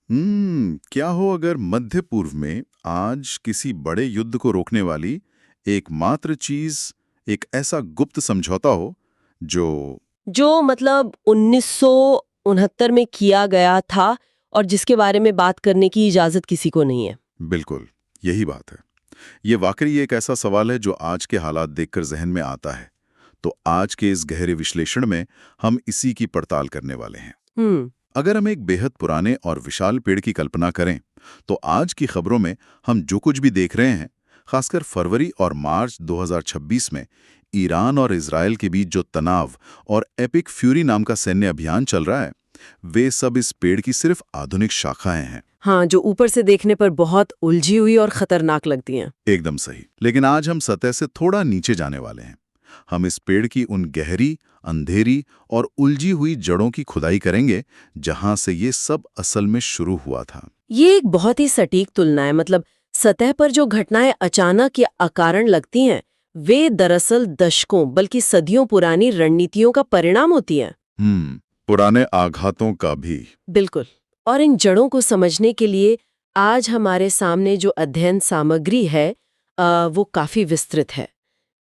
क्या हो अगर मध्य पूर्व में आज किसी बड़े युद्ध को रोकने वाली एकमात्र चीज एक ऐसा गुप्त समझौता हो जो। जो मतलब 1969 में किया गया था और जिसके बारे में बात करने की इजाजत किसी को नहीं है। बिल्कुल, यही बात है। ये वाकई एक ऐसा सवाल है जो आज के हालात देखकर जहन में आता है। तो आज के इस गहरे विश्लेषण में हम इसी की पड़ताल करने वाले हैं। हम्म। अगर हम एक बेहद पुराने और विशाल पेड़ की कल्पना करें तो आज की खबरों में हम जो कुछ भी देख रहे हैं, खासकर फरवरी और मार्च 2026 में ईरान और इजरायल के बीच जो तनाव और एपिक फ्यूरी नाम का सैन्य अभियान चल रहा है, वे सब इस पेड़ की सिर्फ आधुनिक शाखाएं हैं। हाँ, जो ऊपर से देखने पर बहुत उलझी हुई और खतरनाक लगती हैं। एकदम सही। लेकिन आज हम सतह से थोड़ा नीचे जाने वाले हैं। हम इस पेड़ की उन गहरी, अंधेरी और उलझी हुई जड़ों की खुदाई करेंगे जहां से ये सब असल में शुरू हुआ था। ये एक बहुत ही सटीक तुलना है। मतलब सतह पर जो घटनाएं अचानक या अकारण लगती हैं, वे दरअसल दशकों बल्कि सदियों पुरानी रणनीतियों का परिणाम होती हैं। पुराने आघातों का भी। बिल्कुल। और इन जड़ों को समझने के लिए आज हमारे सामने जो अध्ययन सामग्री है वो काफी विस्तृत है।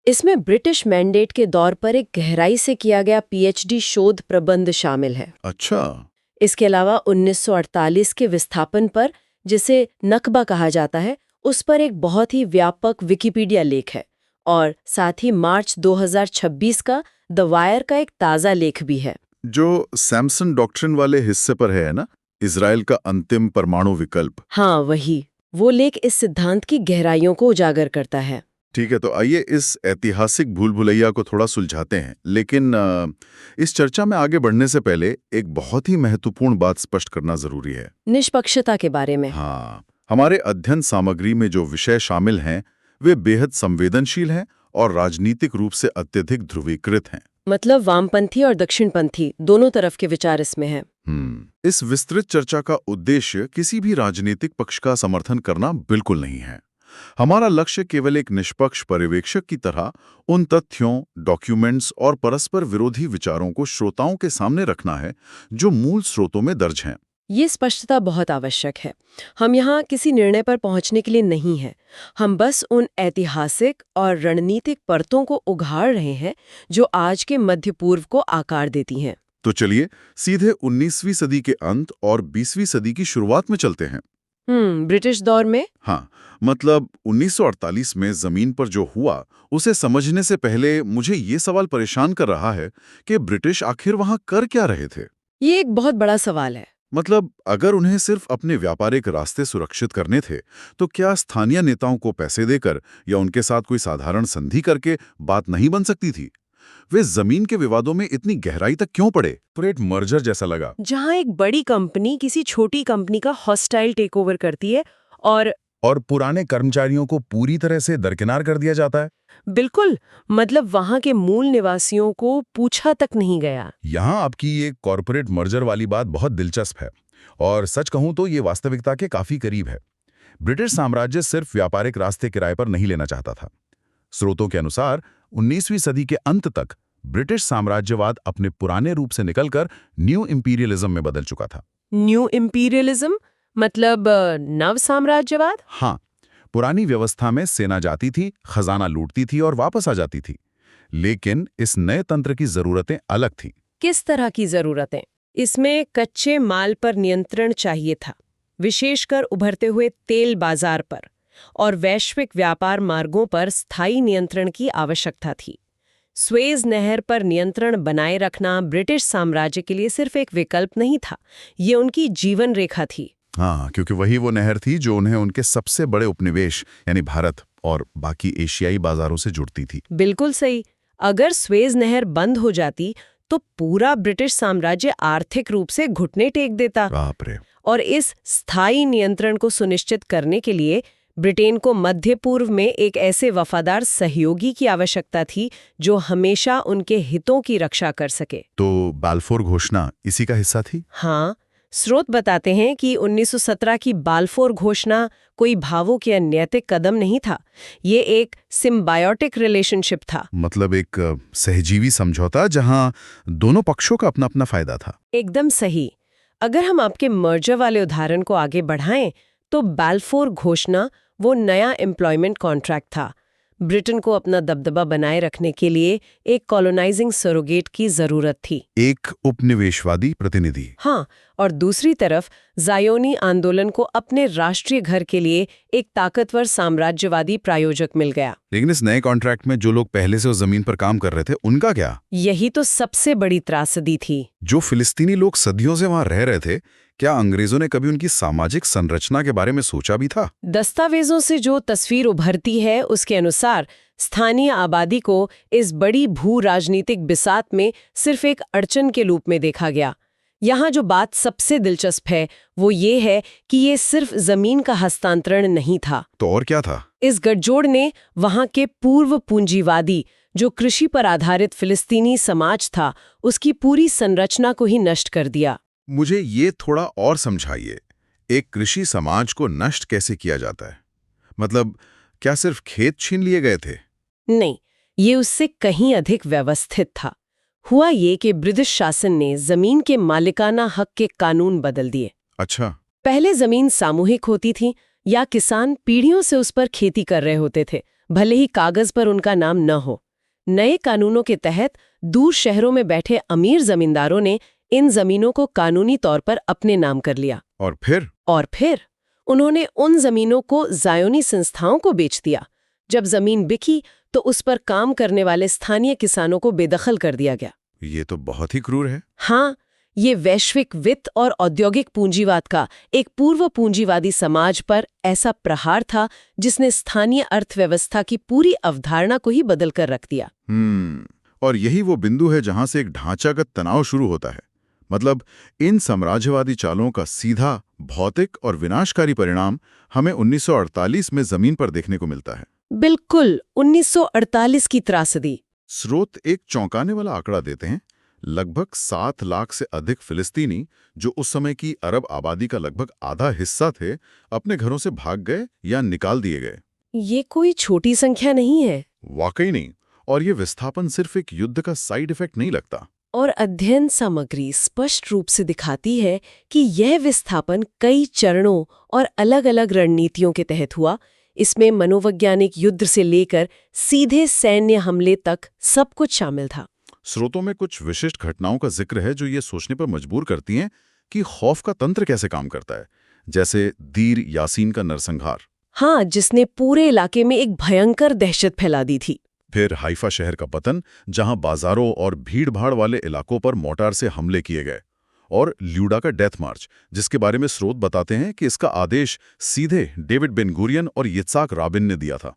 इसमें ब्रिटिश मैंडेट के दौर पर एक गहराई से किया गया पीएचडी शोध प्रबंध शामिल है। अच्छा। इसके अलावा 1948 के विस्थापन पर, जिसे नकबा कहा जाता है, उस पर एक बहुत ही व्यापक विकिपीडिया लेख है। और साथ ही मार्च 2026 का द वायर का एक ताज़ा लेख भी है। जो सैमसन डॉक्ट्रिन वाले हिस्से पर है ना, इजराइल का अंतिम परमाणु विकल्प। हाँ, वही। वो लेख इस सिद्धांत की गहराइयों को उजागर करता है। ठीक है, तो आइए इस ऐतिहासिक भूल भुलैया को थोड़ा सुलझाते हैं। लेकिन इस चर्चा में आगे बढ़ने से पहले एक बहुत ही महत्वपूर्ण बात स्पष्ट करना जरूरी है। निष्पक्षता के बारे में। हाँ, हमारे अध्ययन सामग्री में जो विषय शामिल हैं वे बेहद संवेदनशील हैं और राजनीतिक रूप से अत्यधिक ध्रुवीकृत हैं। मतलब वामपंथी और दक्षिणपंथी दोनों तरफ के विचार इसमें हैं। इस विस्तृत चर्चा का उद्देश्य किसी भी राजनीतिक पक्ष का समर्थन करना बिल्कुल नहीं है। हमारा लक्ष्य केवल एक निष्पक्ष पर्यवेक्षक की तरह उन तथ्यों, डॉक्यूमेंट्स और परस्पर विरोधी विचारों को श्रोताओं के सामने रखना है जो मूल स्रोतों में दर्ज हैं। ये स्पष्टता बहुत आवश्यक है। हम यहाँ किसी निर्णय पर पहुँचने के लिए नहीं हैं। हम बस उन ऐतिहासिक और रणनीतिक परतों को उघाड़ रहे हैं जो आज के मध्य पूर्व को आकार देती हैं। तो चलिए सीधे 19वीं सदी के अंत और 20वीं सदी की शुरुआत में चलते हैं। ब्रिटिश दौर में। हाँ, मतलब 1948 में जमीन पर जो हुआ उसे समझने से पहले मुझे ये सवाल परेशान कर रहा है कि ब्रिटिश आखिर वहां कर क्या रहे थे। ये एक बहुत बड़ा सवाल है। मतलब अगर उन्हें सिर्फ अपने व्यापारिक रास्ते सुरक्षित करने थे तो क्या स्थानीय नेताओं को पैसे देकर या उनके साथ कोई साधारण संधि करके बात नहीं बन सकती थी? वे जमीन के विवादों में इतनी गहराई तक क्यों पड़े? पूरे एक मर्जर जैसा लगा, जहाँ एक बड़ी कंपनी किसी छोटी कंपनी का हॉस्टाइल टेकओवर करती है और पुराने कर्मचारियों को पूरी तरह से दरकिनार कर दिया जाता है। बिल्कुल। मतलब वहां के मूल निवासियों को पूछा तक नहीं गया। यहाँ आपकी ये कॉरपोरेट मर्जर वाली बात बहुत दिलचस्प है और सच कहूं तो ये वास्तविकता के काफी करीब है। ब्रिटिश साम्राज्य सिर्फ व्यापारिक रास्ते किराए पर नहीं लेना चाहता था। स्रोतों के अनुसार 19वीं सदी के अंत तक ब्रिटिश साम्राज्यवाद अपने पुराने रूप से निकलकर न्यू इंपीरियलिज्म में बदल चुका था। न्यू इंपीरियलिज्म मतलब नव साम्राज्यवाद। हाँ, पुरानी व्यवस्था में सेना जाती थी, खजाना लूटती थी और वापस आ जाती थी। लेकिन इस नए तंत्र की जरूरतें अलग थीं। किस तरह की जरूरतें? इसमें कच्चे माल पर नियंत्रण चाहिए था, विशेषकर उभरते हुए तेल बाजार पर, और वैश्विक व्यापार मार्गों पर स्थायी नियंत्रण की आवश्यकता थी। स्वेज नहर पर नियंत्रण बनाए रखना ब्रिटिश साम्राज्य के लिए सिर्फ एक विकल्प नहीं था, ये उनकी जीवन रेखा थी। हाँ, क्योंकि वही वो नहर थी जो उन्हें उनके सबसे बड़े उपनिवेश यानी भारत और बाकी एशियाई बाजारों से जुड़ती थी। बिल्कुल सही। अगर स्वेज नहर बंद हो जाती तो पूरा ब्रिटिश साम्राज्य आर्थिक रूप से घुटने टेक देता। बाप रे। और इस स्थायी नियंत्रण को सुनिश्चित करने के लिए ब्रिटेन को मध्य पूर्व में एक ऐसे वफादार सहयोगी की आवश्यकता थी जो हमेशा उनके हितों की रक्षा कर सके। तो बाल्फोर घोषणा इसी का हिस्सा थी? हाँ, स्रोत बताते हैं कि 1917 की बाल्फोर घोषणा कोई भावुक या नैतिक कदम नहीं था। ये एक सिम्बायोटिक रिलेशनशिप था। मतलब एक सहजीवी समझौता जहां दोनों पक्षों का अपना अपना फायदा था। एकदम सही। अगर हम आपके मर्जर वाले उदाहरण को आगे बढ़ाएं तो बाल्फोर घोषणा वो नया एम्प्लॉयमेंट कॉन्ट्रैक्ट था। ब्रिटेन को अपना दबदबा बनाए रखने के लिए एक कॉलोनाइजिंग सरोगेट की जरूरत थी। एक उपनिवेशवादी प्रतिनिधि। हाँ, और दूसरी तरफ ज़ायोनी आंदोलन को अपने राष्ट्रीय घर के लिए एक ताकतवर साम्राज्यवादी प्रायोजक मिल गया। लेकिन इस नए कॉन्ट्रैक्ट में जो लोग पहले से उस जमीन पर काम कर रहे थे, उनका क्या? यही तो सबसे बड़ी त्रासदी थी। जो फिलिस्तीनी लोग सदियों से वहां रह रहे थे, क्या अंग्रेजों ने कभी उनकी सामाजिक संरचना के बारे में सोचा भी था? दस्तावेजों से जो तस्वीर उभरती है उसके अनुसार स्थानीय आबादी को इस बड़ी भू राजनीतिक बिसात में सिर्फ एक अड़चन के रूप में देखा गया। यहाँ जो बात सबसे दिलचस्प है वो ये है कि ये सिर्फ जमीन का हस्तांतरण नहीं था। तो और क्या था? इस गठजोड़ ने वहाँ के पूर्व पूंजीवादी जो कृषि पर आधारित फिलिस्तीनी समाज था उसकी पूरी संरचना को ही नष्ट कर दिया। मुझे ये थोड़ा और समझाइए, एक कृषि समाज को नष्ट कैसे किया जाता है? मतलब क्या सिर्फ खेत छीन लिए गए थे? नहीं, ये उससे कहीं अधिक व्यवस्थित था। हुआ ये कि ब्रिटिश शासन ने जमीन के मालिकाना हक के कानून बदल दिए। अच्छा। पहले जमीन सामूहिक होती थी या किसान पीढ़ियों से उस पर खेती कर रहे होते थे, भले ही कागज पर उनका नाम न हो। नए कानूनों के तहत दूर शहरों में बैठे अमीर जमींदारों ने इन जमीनों को कानूनी तौर पर अपने नाम कर लिया। और फिर उन्होंने उन जमीनों को ज़ायोनी संस्थाओं को बेच दिया। जब जमीन बिकी तो उस पर काम करने वाले स्थानीय किसानों को बेदखल कर दिया गया। ये तो बहुत ही क्रूर है। हाँ, ये वैश्विक वित्त और औद्योगिक पूंजीवाद का एक पूर्व पूंजीवादी समाज पर ऐसा प्रहार था जिसने स्थानीय अर्थव्यवस्था की पूरी अवधारणा को ही बदल कर रख दिया। और यही वो बिंदु है जहां से एक ढांचागत तनाव शुरू होता है। मतलब इन साम्राज्यवादी चालों का सीधा भौतिक और विनाशकारी परिणाम हमें 1948 में जमीन पर देखने को मिलता है। बिल्कुल, 1948 की त्रासदी। स्रोत एक चौंकाने वाला आंकड़ा देते हैं। लगभग 7 लाख से अधिक फिलिस्तीनी, जो उस समय की अरब आबादी का लगभग आधा हिस्सा थे, अपने घरों से भाग गए या निकाल दिए गए। ये कोई छोटी संख्या नहीं है। वाकई नहीं। और ये विस्थापन सिर्फ एक युद्ध का साइड इफेक्ट नहीं लगता। और अध्ययन सामग्री स्पष्ट रूप से दिखाती है कि यह विस्थापन कई चरणों और अलग-अलग रणनीतियों के तहत हुआ। इसमें मनोवैज्ञानिक युद्ध से लेकर सीधे सैन्य हमले तक सब कुछ शामिल था। स्रोतों में कुछ विशिष्ट घटनाओं का जिक्र है जो ये सोचने पर मजबूर करती हैं कि खौफ का तंत्र कैसे काम करता है, जैसे दीर यासीन का नरसंहार। हाँ, जिसने पूरे इलाके में एक भयंकर दहशत फैला दी थी। फिर हाइफा शहर का पतन, जहां बाजारों और भीड़-भाड़ वाले इलाकों पर मोर्टार से हमले किए गए। और ल्यूडा का डेथ मार्च, जिसके बारे में स्रोत बताते हैं कि इसका आदेश सीधे डेविड बेन गुरियन और यित्साक राबिन ने दिया था।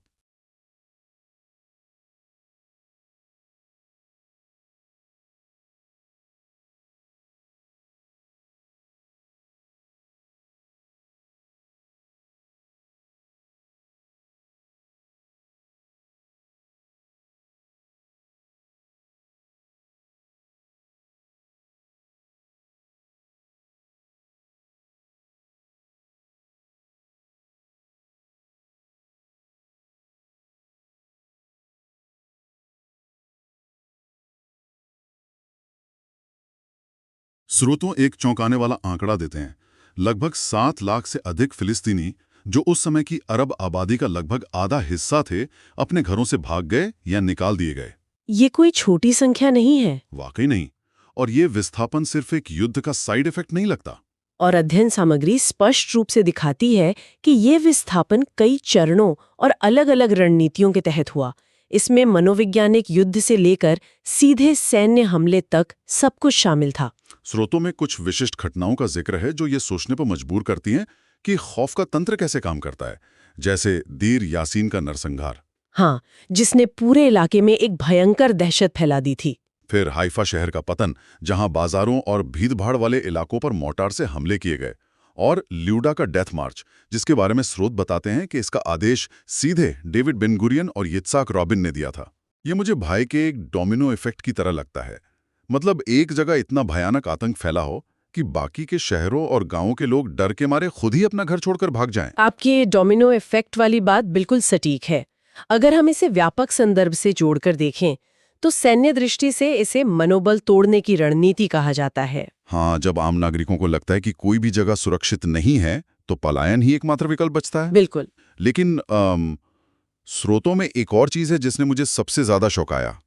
स्रोतों एक चौंकाने वाला आंकड़ा देते हैं। लगभग 7 लाख से अधिक फिलिस्तीनी, जो उस समय की अरब आबादी का लगभग आधा हिस्सा थे, अपने घरों से भाग गए या निकाल दिए गए। ये कोई छोटी संख्या नहीं है। वाकई नहीं। और ये विस्थापन सिर्फ एक युद्ध का साइड इफेक्ट नहीं लगता। और अध्ययन सामग्री स्पष्ट रूप से दिखाती है कि ये विस्थापन कई चरणों और अलग-अलग रणनीतियों के तहत हुआ। इसमें मनोवैज्ञानिक युद्ध से लेकर सीधे सैन्य हमले तक सब कुछ शामिल था। स्रोतों में कुछ विशिष्ट घटनाओं का जिक्र है जो ये सोचने पर मजबूर करती हैं कि खौफ का तंत्र कैसे काम करता है, जैसे दीर यासीन का नरसंहार। हाँ, जिसने पूरे इलाके में एक भयंकर दहशत फैला दी थी। फिर हाइफा शहर का पतन, जहां बाजारों और भीड़-भाड़ वाले इलाकों पर मोर्टार से हमले किए गए। और ल्यूडा का डेथ मार्च, जिसके बारे में स्रोत बताते हैं कि इसका आदेश सीधे डेविड बेन गुरियन और यित्साक राबिन ने दिया था। ये मुझे भाई के एक डोमिनो इफेक्ट की तरह लगता है। मतलब एक जगह इतना भयानक आतंक फैला हो कि बाकी के शहरों और गांवों के लोग डर के मारे खुद ही अपना घर छोड़कर भाग जाएं। आपकी डोमिनो इफेक्ट वाली बात बिल्कुल सटीक है। अगर हम इसे व्यापक संदर्भ से जोड़कर देखें तो सैन्य दृष्टि से इसे मनोबल तोड़ने की रणनीति कहा जाता है। हाँ, जब आम नागरिकों को लगता है कि कोई भी जगह सुरक्षित नहीं है तो पलायन ही एकमात्र विकल्प बचता है। बिल्कुल। लेकिन स्रोतों में एक और चीज है जिसने मुझे सबसे ज्यादा चौंकाया।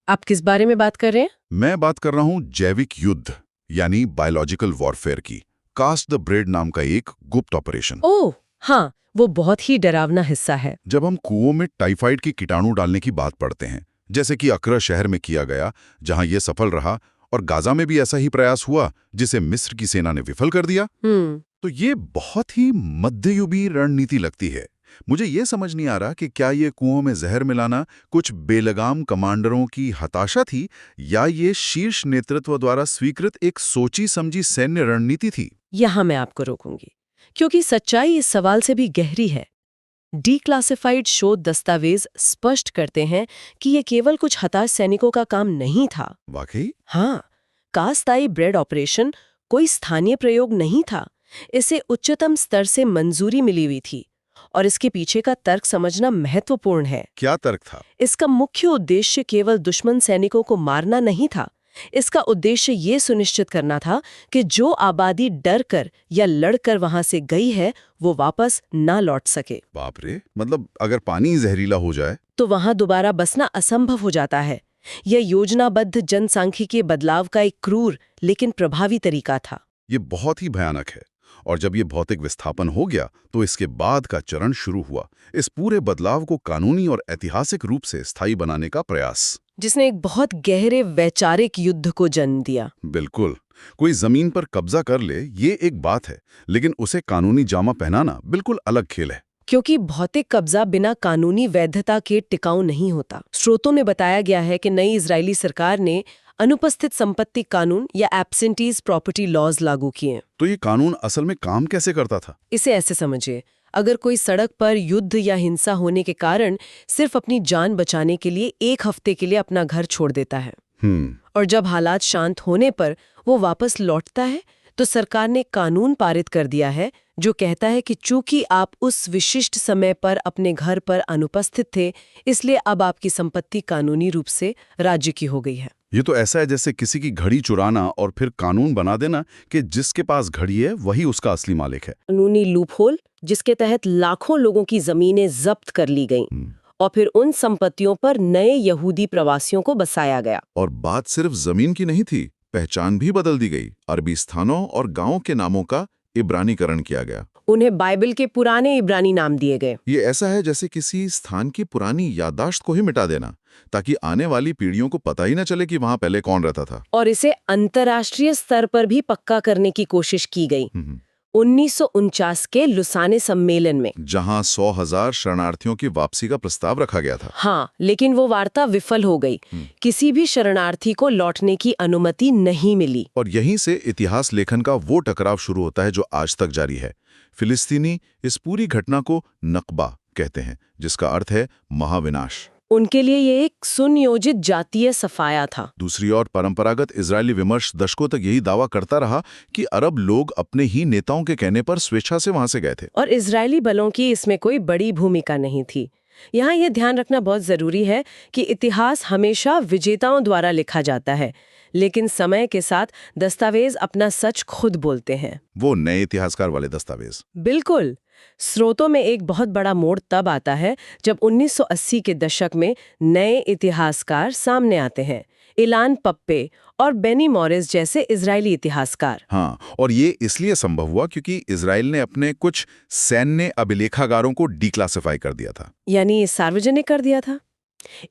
आप किस बारे में बात कर रहे हैं? मैं बात कर रहा हूं जैविक युद्ध यानी बायोलॉजिकल वॉरफेयर की। कास्ट द ब्रेड नाम का एक गुप्त ऑपरेशन। ओह हाँ, वो बहुत ही डरावना हिस्सा है। जब हम कुओं में टाइफाइड की कीटाणु डालने की बात पढ़ते हैं, जैसे कि अकरा शहर में किया गया जहां यह सफल रहा, और गाजा में भी ऐसा ही प्रयास हुआ जिसे मिस्र की सेना ने विफल कर दिया, तो ये बहुत ही मध्ययुगीय रणनीति लगती है। मुझे ये समझ नहीं आ रहा कि क्या ये कुओं में जहर मिलाना कुछ बेलगाम कमांडरों की हताशा थी या ये शीर्ष नेतृत्व द्वारा स्वीकृत एक सोची समझी सैन्य रणनीति थी। यहाँ मैं आपको रोकूंगी, क्योंकि सच्चाई इस सवाल से भी गहरी है। डीक्लासिफाइड शोध दस्तावेज स्पष्ट करते हैं कि ये केवल कुछ हताश सैनिकों का काम नहीं था। वाकई? हाँ, कास्ताई ब्रेड ऑपरेशन कोई स्थानीय प्रयोग नहीं था। इसे उच्चतम स्तर से मंजूरी मिली हुई थी, और इसके पीछे का तर्क समझना महत्वपूर्ण है। क्या तर्क था? इसका मुख्य उद्देश्य केवल दुश्मन सैनिकों को मारना नहीं था। इसका उद्देश्य ये सुनिश्चित करना था कि जो आबादी डर कर या लड़कर वहां से गई है वो वापस ना लौट सके। बाप रे, मतलब अगर पानी जहरीला हो जाए तो वहां दोबारा बसना असंभव हो जाता है। यह योजनाबद्ध जनसांख्यिकीय बदलाव का एक क्रूर लेकिन प्रभावी तरीका था। ये बहुत ही भयानक है। और जब ये भौतिक विस्थापन हो गया तो इसके बाद का चरण शुरू हुआ, इस पूरे बदलाव को कानूनी और ऐतिहासिक रूप से स्थायी बनाने का प्रयास, जिसने एक बहुत गहरे वैचारिक युद्ध को जन्म दिया। बिल्कुल। कोई जमीन पर कब्जा कर ले ये एक बात है, लेकिन उसे कानूनी जामा पहनाना बिल्कुल अलग खेल है। क्योंकि भौतिक कब्जा बिना कानूनी वैधता के टिकाऊ नहीं होता। स्रोतों में बताया गया है कि नई इजरायली सरकार ने अनुपस्थित संपत्ति कानून या एब्सेंटीज प्रॉपर्टी लॉज लागू किए। तो ये कानून असल में काम कैसे करता था? इसे ऐसे समझिए, अगर कोई सड़क पर युद्ध या हिंसा होने के कारण सिर्फ अपनी जान बचाने के लिए एक हफ्ते के लिए अपना घर छोड़ देता है, और जब हालात शांत होने पर वो वापस लौटता है, तो सरकार ने कानून पारित कर दिया है जो कहता है कि चूंकि आप उस विशिष्ट समय पर अपने घर पर अनुपस्थित थे, इसलिए अब आपकी संपत्ति कानूनी रूप से राज्य की हो गई है। ये तो ऐसा है जैसे किसी की घड़ी चुराना और फिर कानून बना देना कि जिसके पास घड़ी है वही उसका असली मालिक है। कानूनी लूपहोल जिसके तहत लाखों लोगों की जमीनें जब्त कर ली गईं, और फिर उन संपत्तियों पर नए यहूदी प्रवासियों को बसाया गया। और बात सिर्फ जमीन की नहीं थी, पहचान भी बदल दी गई। अरबी स्थानों और गांवों के नामों का इब्रानीकरण किया गया। उन्हें बाइबल के पुराने इब्रानी नाम दिए गए। ये ऐसा है जैसे किसी स्थान की पुरानी याददाश्त को ही मिटा देना, ताकि आने वाली पीढ़ियों को पता ही न चले कि वहां पहले कौन रहता था। और इसे अंतर्राष्ट्रीय स्तर पर भी पक्का करने की कोशिश की गई 1949 के लुसाने सम्मेलन में, जहां 100,000 शरणार्थियों की वापसी का प्रस्ताव रखा गया था। हाँ, लेकिन वो वार्ता विफल हो गई। किसी भी शरणार्थी को लौटने की अनुमति नहीं मिली। और यहीं से इतिहास लेखन का वो टकराव शुरू होता है जो आज तक जारी है। फिलिस्तीनी इस पूरी घटना को नकबा कहते हैं, जिसका अर्थ है महाविनाश। उनके लिए ये एक सुनियोजित जातीय सफाया था। दूसरी ओर परंपरागत इजरायली विमर्श दशकों तक यही दावा करता रहा कि अरब लोग अपने ही नेताओं के कहने पर स्वेच्छा से वहां से गए थे, और इजरायली बलों की इसमें कोई बड़ी भूमिका नहीं थी। यहाँ ये ध्यान रखना बहुत जरूरी है कि इतिहास हमेशा विजेताओं द्वारा लिखा जाता है, लेकिन समय के साथ दस्तावेज अपना सच खुद बोलते हैं। वो नए इतिहासकार वाले दस्तावेज। बिल्कुल। स्रोतों में एक बहुत बड़ा मोड़ तब आता है जब 1980 के दशक में नए इतिहासकार सामने आते हैं, इलान पप्पे और बेनी मॉरिस जैसे इजरायली इतिहासकार। हाँ, और ये इसलिए संभव हुआ क्योंकि इजराइल ने अपने कुछ सैन्य अभिलेखागारों को डिक्लासिफाई कर दिया था, यानी सार्वजनिक कर दिया था।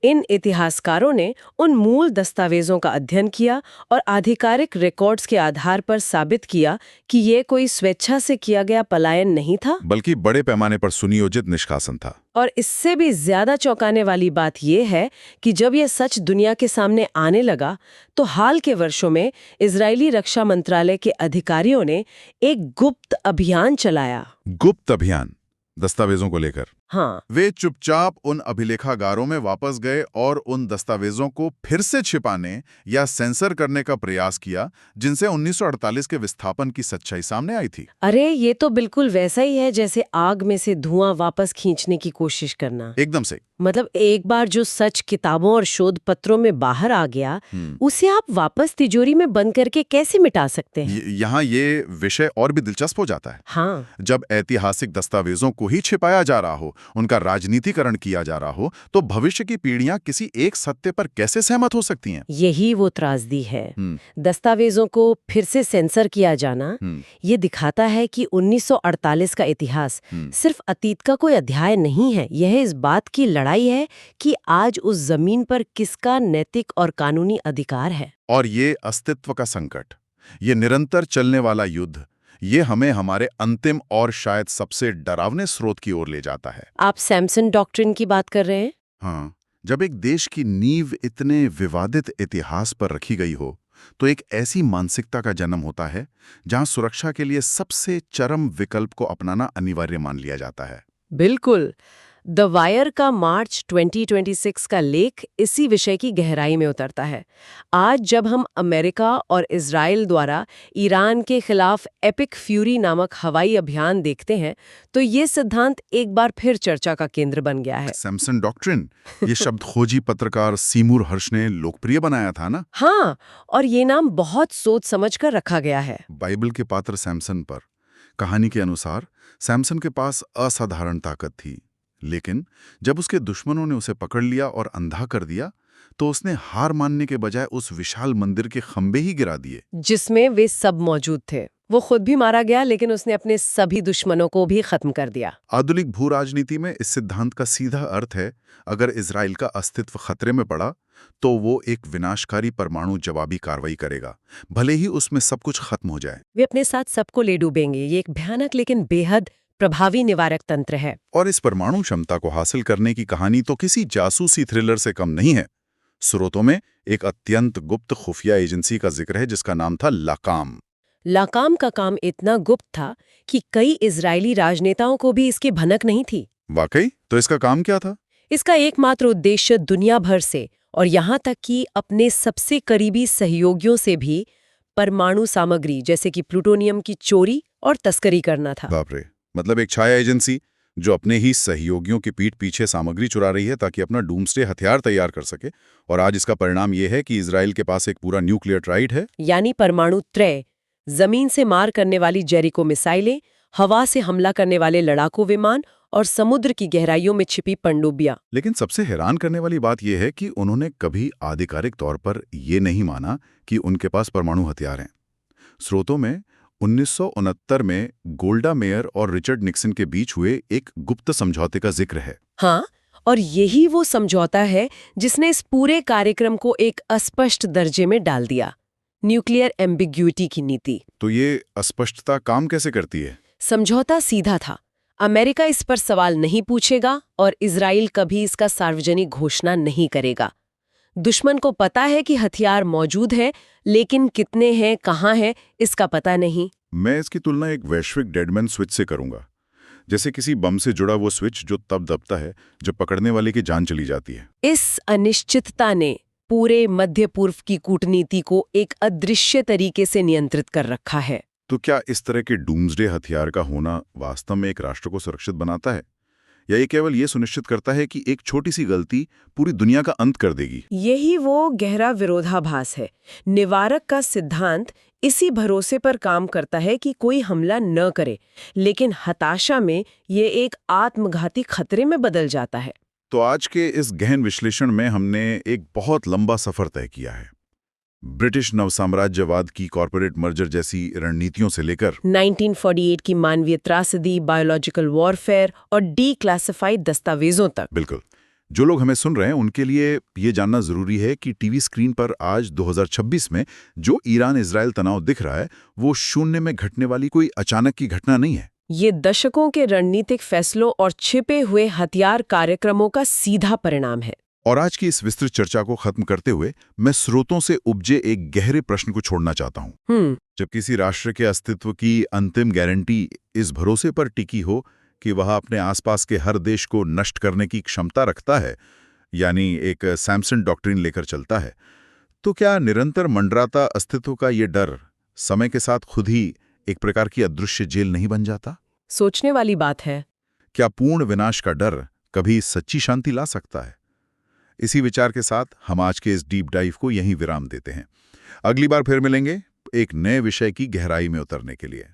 इन इतिहासकारों ने उन मूल दस्तावेजों का अध्ययन किया और आधिकारिक रिकॉर्ड्स के आधार पर साबित किया कि ये कोई स्वेच्छा से किया गया पलायन नहीं था, बल्कि बड़े पैमाने पर सुनियोजित निष्कासन था। और इससे भी ज्यादा चौंकाने वाली बात यह है कि जब यह सच दुनिया के सामने आने लगा, तो हाल के वर्षों में इजरायली रक्षा मंत्रालय के अधिकारियों ने एक गुप्त अभियान चलाया। गुप्त अभियान दस्तावेजों को लेकर? हाँ, वे चुपचाप उन अभिलेखागारों में वापस गए और उन दस्तावेजों को फिर से छिपाने या सेंसर करने का प्रयास किया जिनसे 1948 के विस्थापन की सच्चाई सामने आई थी। अरे ये तो बिल्कुल वैसा ही है जैसे आग में से धुआं वापस खींचने की कोशिश करना। एकदम से। मतलब एक बार जो सच किताबों और शोध पत्रों में बाहर आ गया, उसे आप वापस तिजोरी में बंद करके कैसे मिटा सकते हैं? यहाँ ये विषय और भी दिलचस्प हो जाता है। हाँ, जब ऐतिहासिक दस्तावेजों को ही छिपाया जा रहा हो, उनका राजनीतिकरण किया जा रहा हो, तो भविष्य की पीढ़ियां किसी एक सत्य पर कैसे सहमत हो सकती हैं? यही वो त्रासदी है। दस्तावेजों को फिर से सेंसर किया जाना ये दिखाता है कि 1948 का इतिहास सिर्फ अतीत का कोई अध्याय नहीं है। यह इस बात की लड़ाई है कि आज उस जमीन पर किसका नैतिक और कानूनी अधिकार है। और ये अस्तित्व का संकट, ये निरंतर चलने वाला युद्ध, ये हमें हमारे अंतिम और शायद सबसे डरावने स्रोत की ओर ले जाता है। आप सैमसन डॉक्ट्रिन की बात कर रहे हैं? हाँ, जब एक देश की नींव इतने विवादित इतिहास पर रखी गई हो, तो एक ऐसी मानसिकता का जन्म होता है जहां सुरक्षा के लिए सबसे चरम विकल्प को अपनाना अनिवार्य मान लिया जाता है। बिल्कुल। द वायर का मार्च 2026 का लेख इसी विषय की गहराई में उतरता है। आज जब हम अमेरिका और इजराइल द्वारा ईरान के खिलाफ एपिक फ्यूरी नामक हवाई अभियान देखते हैं, तो ये सिद्धांत एक बार फिर चर्चा का केंद्र बन गया है। सैमसन डॉक्ट्रिन, ये शब्द खोजी पत्रकार सीमूर हर्ष ने लोकप्रिय बनाया था ना? हाँ, और ये नाम बहुत सोच समझ कर रखा गया है। बाइबल के पात्र सैमसन पर। कहानी के अनुसार सैमसन के पास असाधारण ताकत थी, लेकिन जब उसके दुश्मनों ने उसे पकड़ लिया और अंधा कर दिया, तो उसने हार मानने के बजाय उस विशाल मंदिर के खंभे ही गिरा दिए जिसमें वे सब मौजूद थे। वो खुद भी मारा गया, लेकिन उसने अपने सभी दुश्मनों को भी खत्म कर दिया। आधुनिक भू राजनीति में इस सिद्धांत का सीधा अर्थ है, अगर इजराइल का अस्तित्व खतरे में पड़ा तो वो एक विनाशकारी परमाणु जवाबी कार्रवाई करेगा, भले ही उसमें सब कुछ खत्म हो जाए। वे अपने साथ सबको ले डूबेंगे। ये एक भयानक लेकिन बेहद प्रभावी निवारक तंत्र है। और इस परमाणु क्षमता को हासिल करने की कहानी तो किसी जासूसी थ्रिलर से कम नहीं है। स्रोतों में एक अत्यंत गुप्त खुफिया एजेंसी का जिक्र है जिसका नाम था लाकाम। लाकाम का काम इतना गुप्त था कि कई इजरायली राजनेताओं को भी इसकी भनक नहीं थी। वाकई? तो इसका काम क्या था? इसका एकमात्र उद्देश्य दुनिया भर से और यहाँ तक कि अपने सबसे करीबी सहयोगियों से भी परमाणु सामग्री जैसे कि प्लूटोनियम की चोरी और तस्करी करना था। बाप रे, मतलब एक छाया एजेंसी जो अपने ही सहयोगियों की पीठ पीछे सामग्री चुरा रही है ताकि अपना डूम्सडे हथियार तैयार कर सके। और आज इसका परिणाम यह है कि इजराइल के पास एक पूरा न्यूक्लियर ट्राइड है, यानी परमाणु त्रय, जमीन से मार करने वाली जेरिको मिसाइलें, हवा से हमला करने वाले लड़ाकू विमान और समुद्र की गहराइयों में छिपी पनडुब्बियां। लेकिन सबसे हैरान करने वाली बात यह है कि उन्होंने कभी आधिकारिक तौर पर यह नहीं माना कि उनके पास परमाणु हथियार हैं। स्रोतों में 1969 में गोल्डा मेयर और रिचर्ड निक्सन के बीच हुए एक गुप्त समझौते का जिक्र है। हाँ, और यही वो समझौता है जिसने इस पूरे कार्यक्रम को एक अस्पष्ट दर्जे में डाल दिया, न्यूक्लियर एम्बिग्यूटी की नीति। तो ये अस्पष्टता काम कैसे करती है? समझौता सीधा था, अमेरिका इस पर सवाल नहीं पूछेगा और इजराइल कभी इसका सार्वजनिक घोषणा नहीं करेगा। दुश्मन को पता है कि हथियार मौजूद है, लेकिन कितने हैं, कहाँ हैं, इसका पता नहीं। मैं इसकी तुलना एक वैश्विक डेडमैन स्विच से करूंगा, जैसे किसी बम से जुड़ा वो स्विच जो तब दबता है जब पकड़ने वाले की जान चली जाती है। इस अनिश्चितता ने पूरे मध्य पूर्व की कूटनीति को एक अदृश्य तरीके से नियंत्रित कर रखा है। तो क्या इस तरह के डूम्सडे हथियार का होना वास्तव में एक राष्ट्र को सुरक्षित बनाता है, या ये केवल ये सुनिश्चित करता है कि एक छोटी सी गलती पूरी दुनिया का अंत कर देगी? यही वो गहरा विरोधाभास है। निवारक का सिद्धांत इसी भरोसे पर काम करता है कि कोई हमला न करे, लेकिन हताशा में ये एक आत्मघाती खतरे में बदल जाता है। तो आज के इस गहन विश्लेषण में हमने एक बहुत लंबा सफर तय किया है, ब्रिटिश नवसाम्राज्यवाद की कॉर्पोरेट मर्जर जैसी रणनीतियों से लेकर 1948 की मानवीय त्रासदी, बायोलॉजिकल वॉरफेयर और डीक्लासिफाइड दस्तावेजों तक। बिल्कुल। जो लोग हमें सुन रहे हैं उनके लिए ये जानना जरूरी है कि टीवी स्क्रीन पर आज 2026 में जो ईरान इजराइल तनाव दिख रहा है वो शून्य में घटने वाली कोई अचानक की घटना नहीं है। ये दशकों के रणनीतिक फैसलों और छिपे हुए हथियार कार्यक्रमों का सीधा परिणाम है। और आज की इस विस्तृत चर्चा को खत्म करते हुए मैं स्रोतों से उपजे एक गहरे प्रश्न को छोड़ना चाहता हूँ। जब किसी राष्ट्र के अस्तित्व की अंतिम गारंटी इस भरोसे पर टिकी हो कि वह अपने आसपास के हर देश को नष्ट करने की क्षमता रखता है, यानी एक सैमसन डॉक्ट्रिन लेकर चलता है, तो क्या निरंतर मंडराता अस्तित्व का ये डर समय के साथ खुद ही एक प्रकार की अदृश्य जेल नहीं बन जाता? सोचने वाली बात है। क्या पूर्ण विनाश का डर कभी सच्ची शांति ला सकता है? इसी विचार के साथ हम आज के इस डीप डाइव को यहीं विराम देते हैं। अगली बार फिर मिलेंगे एक नए विषय की गहराई में उतरने के लिए।